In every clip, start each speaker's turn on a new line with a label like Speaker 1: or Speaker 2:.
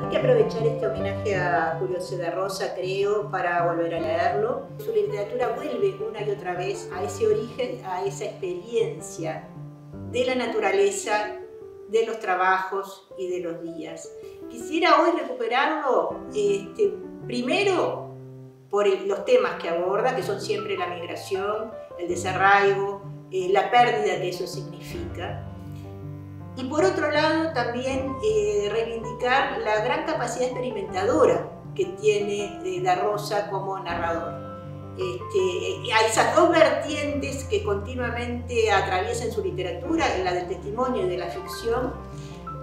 Speaker 1: Hay que aprovechar este homenaje a Julio César Rosa, creo, para volver a leerlo. Su literatura vuelve una y otra vez a ese origen, a esa experiencia de la naturaleza, de los trabajos y de los días. Quisiera hoy recuperarlo, primero por los temas que aborda, que son siempre la migración, el desarraigo, la pérdida que eso significa. Y por otro lado también reivindicar la gran capacidad experimentadora que tiene Da Rosa como narrador. A esas dos vertientes que continuamente atraviesan su literatura, la del testimonio y de la ficción,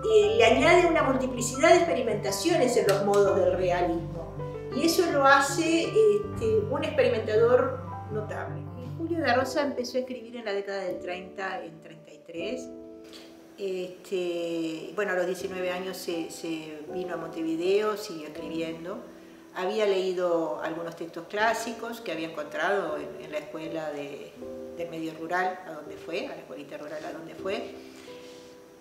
Speaker 1: le añade una multiplicidad de experimentaciones en los modos del realismo. Y eso lo hace un experimentador notable. Julio Da Rosa empezó a escribir en la década del 30, en 33. Bueno, a los 19 años se vino a Montevideo, siguió escribiendo. Había leído algunos textos clásicos que había encontrado en la escuela del medio rural, a donde fue, a la escuelita rural a donde fue.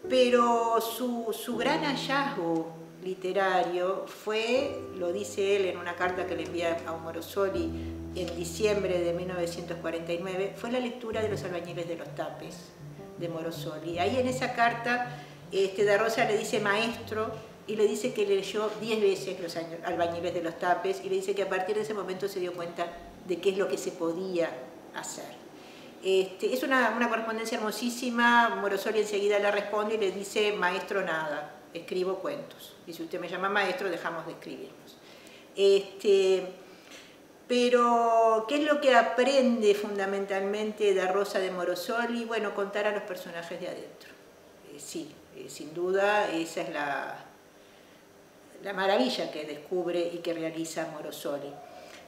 Speaker 1: Pero su gran hallazgo literario fue, lo dice él en una carta que le envía a Morosoli en diciembre de 1949, fue la lectura de Los albañiles de los Tapes, de Morosoli. Ahí en esa carta Da Rosa le dice maestro y le dice que leyó 10 veces Los albañiles de los Tapes y le dice que a partir de ese momento se dio cuenta de qué es lo que se podía hacer. Es una correspondencia hermosísima. Morosoli enseguida le responde y le dice maestro nada, escribo cuentos. Y si usted me llama maestro dejamos de escribirnos. Pero, ¿qué es lo que aprende fundamentalmente Da Rosa de Morosoli? Bueno, contar a los personajes de adentro. Sí, sin duda, esa es la maravilla que descubre y que realiza Morosoli.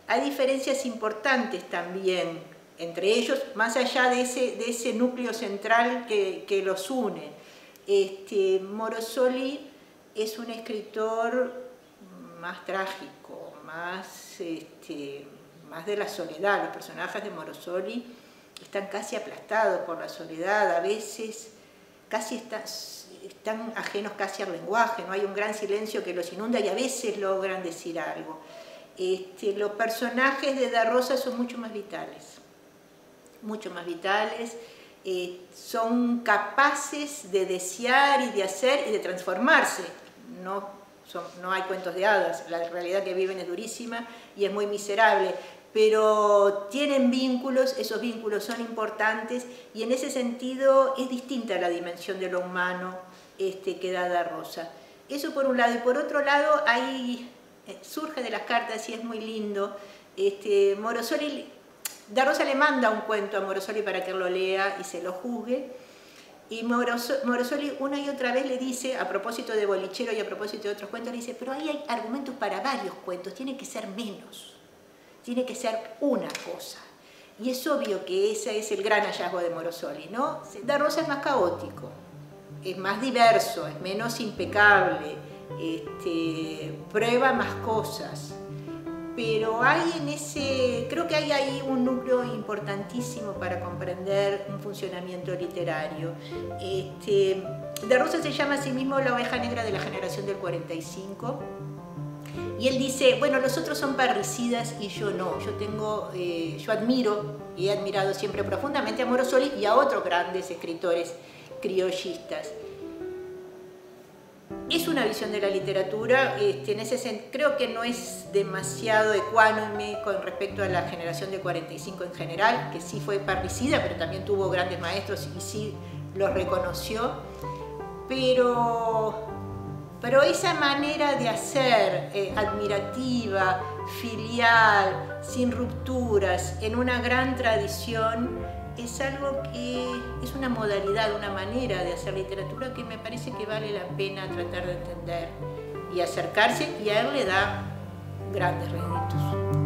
Speaker 1: Hay diferencias importantes también entre ellos, más allá de ese núcleo central que los une. Morosoli es un escritor más trágico, más de la soledad. Los personajes de Morosoli están casi aplastados por la soledad, a veces casi están ajenos casi al lenguaje, no hay un gran silencio que los inunda y a veces logran decir algo. Los personajes de Da Rosa son mucho más vitales, son capaces de desear y de hacer y de transformarse. No hay cuentos de hadas, la realidad que viven es durísima y es muy miserable, pero tienen vínculos, esos vínculos son importantes y en ese sentido es distinta la dimensión de lo humano que da Da Rosa. Eso por un lado, y por otro lado ahí surge de las cartas y es muy lindo. Da Rosa le manda un cuento a Morosoli para que él lo lea y se lo juzgue. Y Morosoli una y otra vez le dice, a propósito de Bolichero y a propósito de otros cuentos, le dice, pero ahí hay argumentos para varios cuentos, tiene que ser menos, tiene que ser una cosa. Y es obvio que ese es el gran hallazgo de Morosoli, ¿no? Da Rosa es más caótico, es más diverso, es menos impecable, prueba más cosas. Pero creo que hay ahí un núcleo importantísimo para comprender un funcionamiento literario. Da Rosa se llama a sí mismo la oveja negra de la generación del 45. Y él dice, bueno, los otros son parricidas y yo no. Yo admiro y he admirado siempre profundamente a Morosoli y a otros grandes escritores criollistas. Es una visión de la literatura, creo que no es demasiado ecuánime con respecto a la generación de 45 en general, que sí fue parricida, pero también tuvo grandes maestros y sí los reconoció. Pero esa manera de hacer admirativa, filial, sin rupturas, en una gran tradición, es algo que es una modalidad, una manera de hacer literatura que me parece que vale la pena tratar de entender y acercarse, y a él le da grandes réditos.